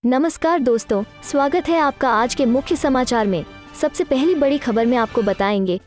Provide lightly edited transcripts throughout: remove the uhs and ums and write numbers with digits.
नमस्कार दोस्तों, स्वागत है आपका आज के मुख्य समाचार में। सबसे पहली बड़ी खबर में आपको बताएंगे,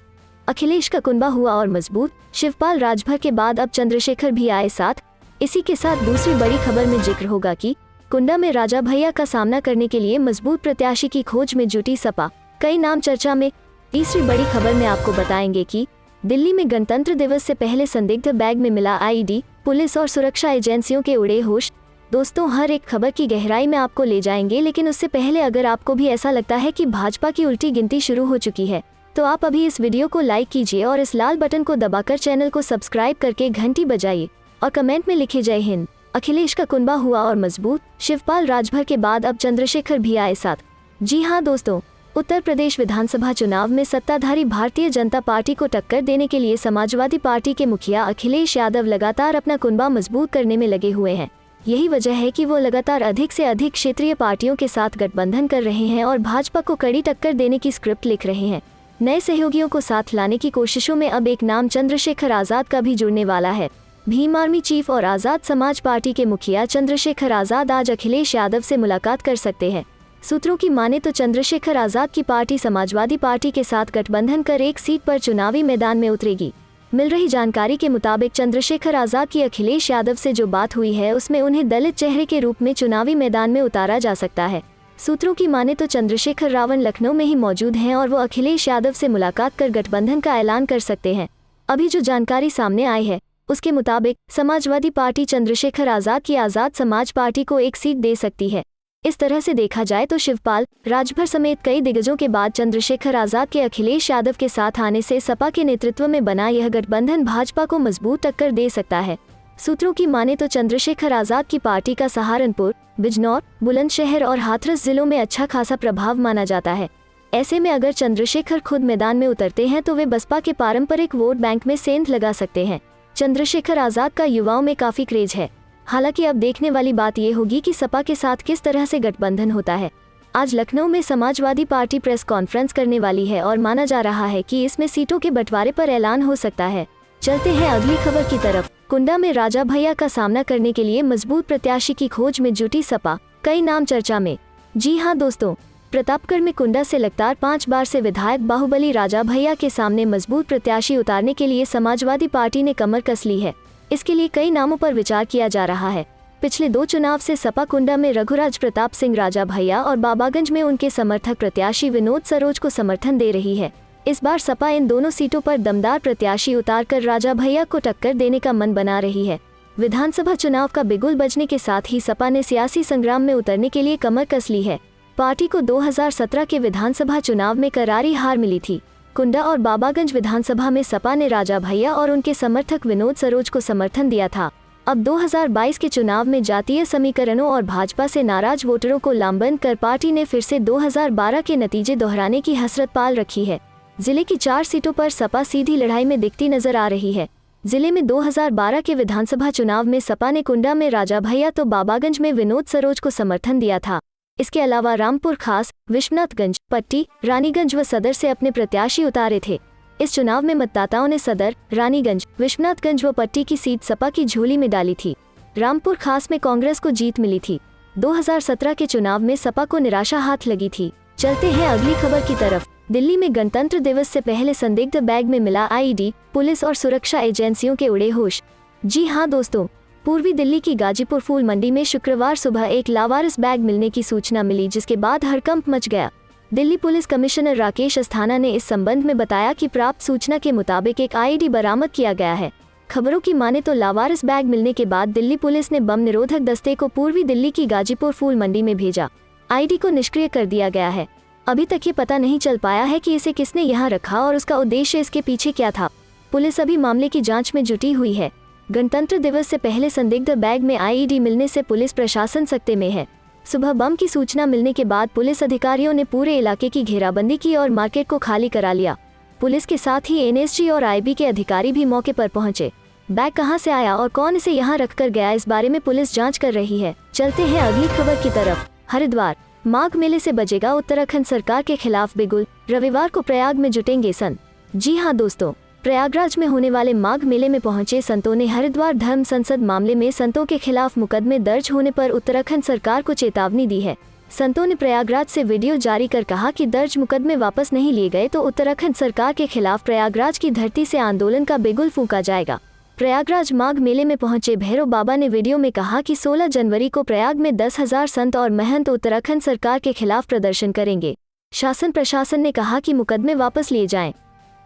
अखिलेश का कुनबा हुआ और मजबूत, शिवपाल राजभर के बाद अब चंद्रशेखर भी आए साथ। इसी के साथ दूसरी बड़ी खबर में जिक्र होगा कि कुंडा में राजा भैया का सामना करने के लिए मजबूत प्रत्याशी की खोज में जुटी सपा, कई नाम चर्चा में। तीसरी बड़ी खबर में आपको बताएंगे कि दिल्ली में गणतंत्र दिवस से पहले संदिग्ध बैग में मिला आईडी, पुलिस और सुरक्षा एजेंसियों के उड़े होश। दोस्तों, हर एक खबर की गहराई में आपको ले जाएंगे, लेकिन उससे पहले अगर आपको भी ऐसा लगता है कि भाजपा की उल्टी गिनती शुरू हो चुकी है, तो आप अभी इस वीडियो को लाइक कीजिए और इस लाल बटन को दबाकर चैनल को सब्सक्राइब करके घंटी बजाइए और कमेंट में लिखिए जय हिंद। अखिलेश का कुनबा हुआ और मजबूत, शिवपाल राजभर के बाद अब चंद्रशेखर भी आए साथ। जी हाँ दोस्तों, उत्तर प्रदेश विधानसभा चुनाव में सत्ताधारी भारतीय जनता पार्टी को टक्कर देने के लिए समाजवादी पार्टी के मुखिया अखिलेश यादव लगातार अपना कुनबा मजबूत करने में लगे हुए हैं। यही वजह है कि वो लगातार अधिक से अधिक क्षेत्रीय पार्टियों के साथ गठबंधन कर रहे हैं और भाजपा को कड़ी टक्कर देने की स्क्रिप्ट लिख रहे हैं। नए सहयोगियों को साथ लाने की कोशिशों में अब एक नाम चंद्रशेखर आजाद का भी जुड़ने वाला है। भीम आर्मी चीफ और आजाद समाज पार्टी के मुखिया चंद्रशेखर आजाद आज अखिलेश यादव से मुलाकात कर सकते हैं। सूत्रों की माने तो चंद्रशेखर आजाद की पार्टी समाजवादी पार्टी के साथ गठबंधन कर एक सीट पर चुनावी मैदान में उतरेगी। मिल रही जानकारी के मुताबिक चंद्रशेखर आजाद की अखिलेश यादव से जो बात हुई है, उसमें उन्हें दलित चेहरे के रूप में चुनावी मैदान में उतारा जा सकता है। सूत्रों की माने तो चंद्रशेखर रावण लखनऊ में ही मौजूद हैं और वो अखिलेश यादव से मुलाकात कर गठबंधन का ऐलान कर सकते हैं। अभी जो जानकारी सामने आई है, उसके मुताबिक समाजवादी पार्टी चंद्रशेखर आजाद की आजाद समाज पार्टी को एक सीट दे सकती है। इस तरह से देखा जाए तो शिवपाल राजभर समेत कई दिग्गजों के बाद चंद्रशेखर आजाद के अखिलेश यादव के साथ आने से सपा के नेतृत्व में बना यह गठबंधन भाजपा को मजबूत टक्कर दे सकता है। सूत्रों की माने तो चंद्रशेखर आजाद की पार्टी का सहारनपुर, बिजनौर, बुलंदशहर और हाथरस जिलों में अच्छा खासा प्रभाव माना जाता है। ऐसे में अगर चंद्रशेखर खुद मैदान में उतरते हैं तो वे बसपा के पारंपरिक वोट बैंक में सेंध लगा सकते हैं। चंद्रशेखर आजाद का युवाओं में काफी क्रेज है। हालांकि अब देखने वाली बात यह होगी कि सपा के साथ किस तरह से गठबंधन होता है। आज लखनऊ में समाजवादी पार्टी प्रेस कॉन्फ्रेंस करने वाली है और माना जा रहा है कि इसमें सीटों के बंटवारे पर ऐलान हो सकता है। चलते हैं अगली खबर की तरफ। कुंडा में राजा भैया का सामना करने के लिए मजबूत प्रत्याशी की खोज में जुटी सपा, कई नाम चर्चा में। जी हाँ दोस्तों, प्रतापगढ़ में कुंडा से लगातार 5 बार से विधायक बाहुबली राजा भैया के सामने मजबूत प्रत्याशी उतारने के लिए समाजवादी पार्टी ने कमर कस ली है। इसके लिए कई नामों पर विचार किया जा रहा है। पिछले 2 चुनाव से सपा कुंडा में रघुराज प्रताप सिंह राजा भैया और बाबागंज में उनके समर्थक प्रत्याशी विनोद सरोज को समर्थन दे रही है। इस बार सपा इन दोनों सीटों पर दमदार प्रत्याशी उतारकर राजा भैया को टक्कर देने का मन बना रही है। विधानसभा चुनाव का बिगुल बजने के साथ ही सपा ने सियासी संग्राम में उतरने के लिए कमर कस ली है। पार्टी को 2017 के विधानसभा चुनाव में करारी हार मिली थी। कुंडा और बाबागंज विधानसभा में सपा ने राजा भैया और उनके समर्थक विनोद सरोज को समर्थन दिया था। अब 2022 के चुनाव में जातीय समीकरणों और भाजपा से नाराज वोटरों को लामबंद कर पार्टी ने फिर से 2012 के नतीजे दोहराने की हसरत पाल रखी है। जिले की 4 सीटों पर सपा सीधी लड़ाई में दिखती नजर आ रही है। जिले में 2012 के विधानसभा चुनाव में सपा ने कुंडा में राजा भैया तो बाबागंज में विनोद सरोज को समर्थन दिया था। इसके अलावा रामपुर खास, विश्वनाथगंज, पट्टी, रानीगंज व सदर से अपने प्रत्याशी उतारे थे। इस चुनाव में मतदाताओं ने सदर, रानीगंज, विश्वनाथगंज व पट्टी की सीट सपा की झोली में डाली थी। रामपुर खास में कांग्रेस को जीत मिली थी। 2017 के चुनाव में सपा को निराशा हाथ लगी थी। चलते हैं अगली खबर की तरफ। दिल्ली में गणतंत्र दिवस से पहले संदिग्ध बैग में मिला आईडी, पुलिस और सुरक्षा एजेंसियों के उड़े होश। जी हाँ दोस्तों, पूर्वी दिल्ली की गाजीपुर फूल मंडी में शुक्रवार सुबह एक लावारिस बैग मिलने की सूचना मिली, जिसके बाद हड़कंप मच गया। दिल्ली पुलिस कमिश्नर राकेश अस्थाना ने इस संबंध में बताया कि प्राप्त सूचना के मुताबिक एक आईडी बरामद किया गया है। खबरों की माने तो लावारिस बैग मिलने के बाद दिल्ली पुलिस ने बम निरोधक दस्ते को पूर्वी दिल्ली की गाजीपुर फूल मंडी में भेजा। आईडी को निष्क्रिय कर दिया गया है। अभी तक ये पता नहीं चल पाया है कि इसे किसने यहाँ रखा और उसका उद्देश्य इसके पीछे क्या था। पुलिस अभी मामले की जाँच में जुटी हुई है। गणतंत्र दिवस से पहले संदिग्ध बैग में आईडी मिलने से पुलिस प्रशासन सकते में है। सुबह बम की सूचना मिलने के बाद पुलिस अधिकारियों ने पूरे इलाके की घेराबंदी की और मार्केट को खाली करा लिया। पुलिस के साथ ही एनएसजी और आईबी के अधिकारी भी मौके पर पहुंचे। बैग कहां से आया और कौन इसे यहां रखकर गया, इस बारे में पुलिस जांच कर रही है। चलते हैं अगली खबर की तरफ। हरिद्वार माघ मेले से बजेगा उत्तराखंड सरकार के खिलाफ बिगुल, रविवार को प्रयाग में जुटेंगे संत। जी हाँ दोस्तों, प्रयागराज में होने वाले माघ मेले में पहुंचे संतों ने हरिद्वार धर्म संसद मामले में संतों के खिलाफ मुकदमे दर्ज होने पर उत्तराखंड सरकार को चेतावनी दी है। संतों ने प्रयागराज से वीडियो जारी कर कहा कि दर्ज मुकदमे वापस नहीं लिए गए तो उत्तराखंड सरकार के खिलाफ प्रयागराज की धरती से आंदोलन का बिगुल फूंका जाएगा। प्रयागराज माघ मेले में पहुंचे भैरव बाबा ने वीडियो में कहा कि 16 जनवरी को प्रयाग में 10,000 संत और महंत उत्तराखंड सरकार के खिलाफ प्रदर्शन करेंगे। शासन प्रशासन ने कहा कि मुकदमे वापस लिए जाएं।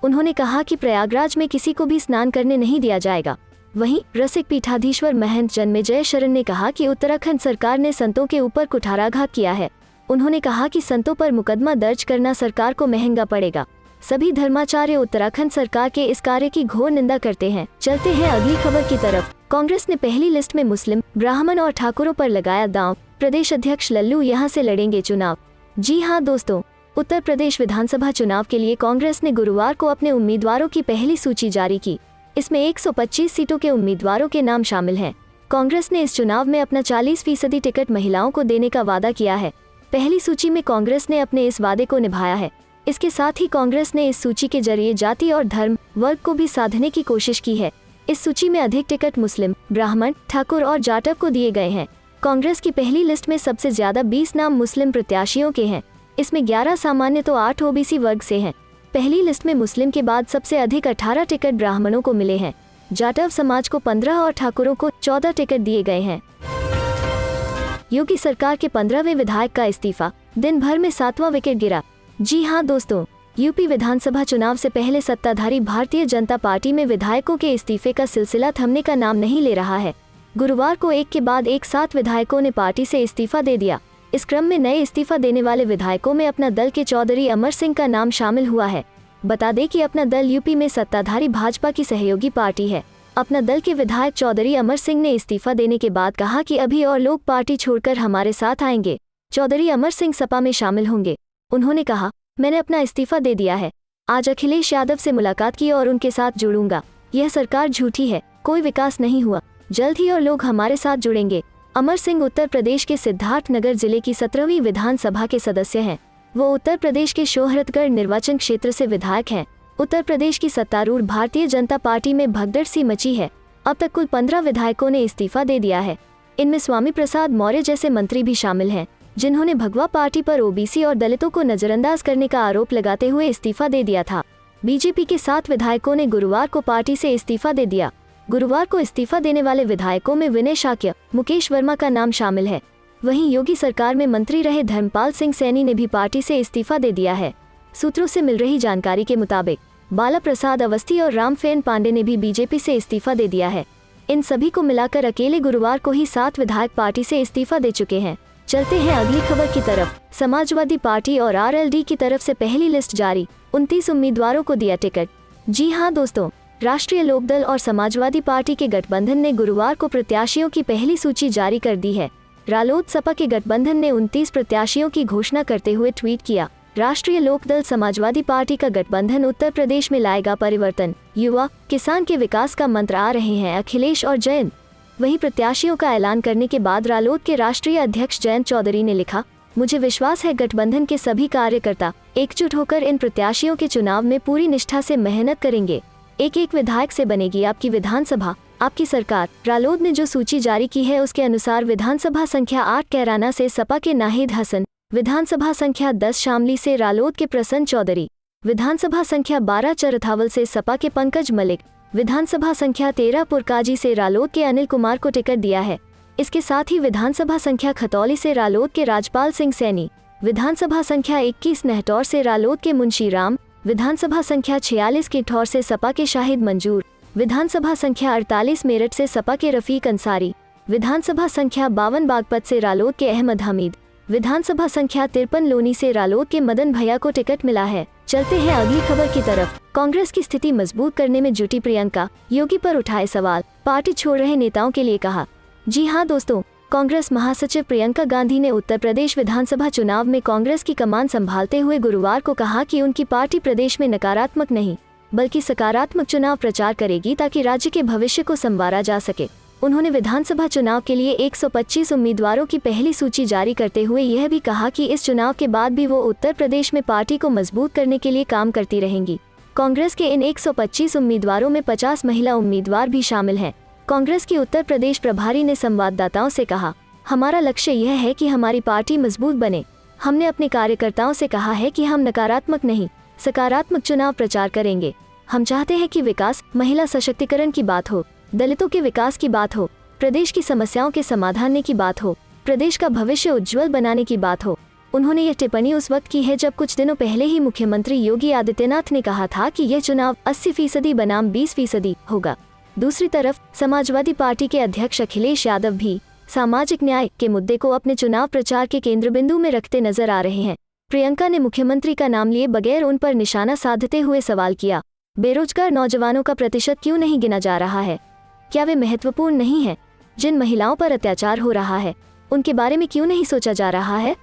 उन्होंने कहा कि प्रयागराज में किसी को भी स्नान करने नहीं दिया जाएगा। वहीं रसिक पीठाधीश्वर महंत जन्मेजय शरण ने कहा कि उत्तराखंड सरकार ने संतों के ऊपर कुठाराघात किया है। उन्होंने कहा कि संतों पर मुकदमा दर्ज करना सरकार को महंगा पड़ेगा। सभी धर्माचार्य उत्तराखंड सरकार के इस कार्य की घोर निंदा करते हैं। चलते हैं अगली खबर की तरफ। कांग्रेस ने पहली लिस्ट में मुस्लिम, ब्राह्मण और ठाकुरों पर लगाया दांव। प्रदेश अध्यक्ष लल्लू यहां से लड़ेंगे चुनाव। जी हां दोस्तों, उत्तर प्रदेश विधानसभा चुनाव के लिए कांग्रेस ने गुरुवार को अपने उम्मीदवारों की पहली सूची जारी की। इसमें 125 सीटों के उम्मीदवारों के नाम शामिल हैं। कांग्रेस ने इस चुनाव में अपना 40% टिकट महिलाओं को देने का वादा किया है। पहली सूची में कांग्रेस ने अपने इस वादे को निभाया है। इसके साथ ही कांग्रेस ने इस सूची के जरिए जाति और धर्म वर्ग को भी साधने की कोशिश की है। इस सूची में अधिक टिकट मुस्लिम, ब्राह्मण, ठाकुर और जाटव को दिए गए हैं। कांग्रेस की पहली लिस्ट में सबसे ज्यादा 20 नाम मुस्लिम प्रत्याशियों के हैं। इसमें 11 सामान्य तो 8 ओबीसी वर्ग से हैं। पहली लिस्ट में मुस्लिम के बाद सबसे अधिक 18 टिकट ब्राह्मणों को मिले हैं। जाटव समाज को 15 और ठाकुरों को 14 टिकट दिए गए हैं। योगी सरकार के 15वें विधायक का इस्तीफा, दिन भर में 7वां विकेट गिरा। जी हां दोस्तों, यूपी विधानसभा चुनाव से पहले सत्ताधारी भारतीय जनता पार्टी में विधायकों के इस्तीफे का सिलसिला थमने का नाम नहीं ले रहा है। गुरुवार को एक के बाद एक 7 विधायकों ने पार्टी से इस्तीफा दे दिया। इस क्रम में नए इस्तीफा देने वाले विधायकों में अपना दल के चौधरी अमर सिंह का नाम शामिल हुआ है। बता दें कि अपना दल यूपी में सत्ताधारी भाजपा की सहयोगी पार्टी है। अपना दल के विधायक चौधरी अमर सिंह ने इस्तीफा देने के बाद कहा कि अभी और लोग पार्टी छोड़कर हमारे साथ आएंगे। चौधरी अमर सिंह सपा में शामिल होंगे। उन्होंने कहा, मैंने अपना इस्तीफा दे दिया है। आज अखिलेश यादव से मुलाकात की और उनके साथ जुड़ूंगा। यह सरकार झूठी है, कोई विकास नहीं हुआ। जल्द ही और लोग हमारे साथ जुड़ेंगे। अमर सिंह उत्तर प्रदेश के सिद्धार्थनगर जिले की 17वीं विधानसभा के सदस्य हैं। वो उत्तर प्रदेश के शोहरतगढ़ निर्वाचन क्षेत्र से विधायक हैं। उत्तर प्रदेश की सत्तारूढ़ भारतीय जनता पार्टी में भगदड़ सी मची है। अब तक कुल 15 विधायकों ने इस्तीफा दे दिया है। इनमें स्वामी प्रसाद मौर्य जैसे मंत्री भी शामिल हैं, जिन्होंने भगवा पार्टी पर ओबीसी और दलितों को नजरअंदाज करने का आरोप लगाते हुए इस्तीफा दे दिया था। बीजेपी के 7 विधायकों ने गुरुवार को पार्टी से इस्तीफा दे दिया। गुरुवार को इस्तीफा देने वाले विधायकों में विनय शाक्य, मुकेश वर्मा का नाम शामिल है। वहीं योगी सरकार में मंत्री रहे धर्मपाल सिंह सैनी ने भी पार्टी से इस्तीफा दे दिया है। सूत्रों से मिल रही जानकारी के मुताबिक बाला प्रसाद अवस्थी और रामफेन पांडे ने भी बीजेपी से इस्तीफा दे दिया है। इन सभी को मिलाकर अकेले गुरुवार को ही 7 विधायक पार्टी से इस्तीफा दे चुके हैं। चलते हैं अगली खबर की तरफ। समाजवादी पार्टी और आरएलडी की तरफ से पहली लिस्ट जारी, 29 उम्मीदवारों को दिया टिकट। जी हां दोस्तों, राष्ट्रीय लोकदल और समाजवादी पार्टी के गठबंधन ने गुरुवार को प्रत्याशियों की पहली सूची जारी कर दी है। रालोद सपा के गठबंधन ने 29 प्रत्याशियों की घोषणा करते हुए ट्वीट किया, राष्ट्रीय लोकदल समाजवादी पार्टी का गठबंधन उत्तर प्रदेश में लाएगा परिवर्तन, युवा किसान के विकास का मंत्र आ रहे हैं अखिलेश और जयंत। वहीं प्रत्याशियों का ऐलान करने के बाद रालोद के राष्ट्रीय अध्यक्ष जयंत चौधरी ने लिखा, मुझे विश्वास है गठबंधन के सभी कार्यकर्ता एकजुट होकर इन प्रत्याशियों के चुनाव में पूरी निष्ठा से मेहनत करेंगे। एक एक विधायक से बनेगी आपकी विधानसभा, आपकी सरकार। रालोद ने जो सूची जारी की है उसके अनुसार विधानसभा संख्या 8 कैराना से सपा के नाहिद हसन, विधानसभा संख्या 10 शामली से रालोद के प्रसन्न चौधरी, विधानसभा संख्या 12 चरथावल से सपा के पंकज मलिक, विधानसभा संख्या 13 पुरकाजी से रालोद के अनिल कुमार को टिकट दिया है। इसके साथ ही विधानसभा संख्या खतौली से रालोद के राजपाल सिंह सैनी, विधानसभा संख्या 21 नहटौर से रालोद के मुंशी राम, विधानसभा संख्या 46 किठौर से सपा के शाहिद मंजूर, विधानसभा संख्या 48 मेरठ से सपा के रफीक अंसारी, विधानसभा संख्या 52 बागपत से रालोद के अहमद हमीद, विधानसभा संख्या 53 लोनी से रालोद के मदन भैया को टिकट मिला है। चलते हैं अगली खबर की तरफ। कांग्रेस की स्थिति मजबूत करने में जुटी प्रियंका, योगी पर उठाए सवाल, पार्टी छोड़ रहे नेताओं के लिए कहा। जी हां दोस्तों, कांग्रेस महासचिव प्रियंका गांधी ने उत्तर प्रदेश विधानसभा चुनाव में कांग्रेस की कमान संभालते हुए गुरुवार को कहा कि उनकी पार्टी प्रदेश में नकारात्मक नहीं बल्कि सकारात्मक चुनाव प्रचार करेगी ताकि राज्य के भविष्य को संवारा जा सके। उन्होंने विधानसभा चुनाव के लिए 125 उम्मीदवारों की पहली सूची जारी करते हुए यह भी कहा कि इस चुनाव के बाद भी वो उत्तर प्रदेश में पार्टी को मजबूत करने के लिए काम करती रहेंगी। कांग्रेस के इन 125 उम्मीदवारों में 50 महिला उम्मीदवार भी शामिल हैं। कांग्रेस की उत्तर प्रदेश प्रभारी ने संवाददाताओं से कहा, हमारा लक्ष्य यह है कि हमारी पार्टी मजबूत बने। हमने अपने कार्यकर्ताओं से कहा है कि हम नकारात्मक नहीं, सकारात्मक चुनाव प्रचार करेंगे। हम चाहते हैं कि विकास, महिला सशक्तिकरण की बात हो, दलितों के विकास की बात हो, प्रदेश की समस्याओं के समाधान की बात हो, प्रदेश का भविष्य उज्जवल बनाने की बात हो। उन्होंने ये टिप्पणी उस वक्त की है जब कुछ दिनों पहले ही मुख्यमंत्री योगी आदित्यनाथ ने कहा था कि यह चुनाव 80% बनाम 20% होगा। दूसरी तरफ समाजवादी पार्टी के अध्यक्ष अखिलेश यादव भी सामाजिक न्याय के मुद्दे को अपने चुनाव प्रचार के केंद्र बिंदु में रखते नजर आ रहे हैं। प्रियंका ने मुख्यमंत्री का नाम लिए बगैर उन पर निशाना साधते हुए सवाल किया, बेरोजगार नौजवानों का प्रतिशत क्यों नहीं गिना जा रहा है? क्या वे महत्वपूर्ण नहीं हैं? जिन महिलाओं पर अत्याचार हो रहा है, उनके बारे में क्यों नहीं सोचा जा रहा है?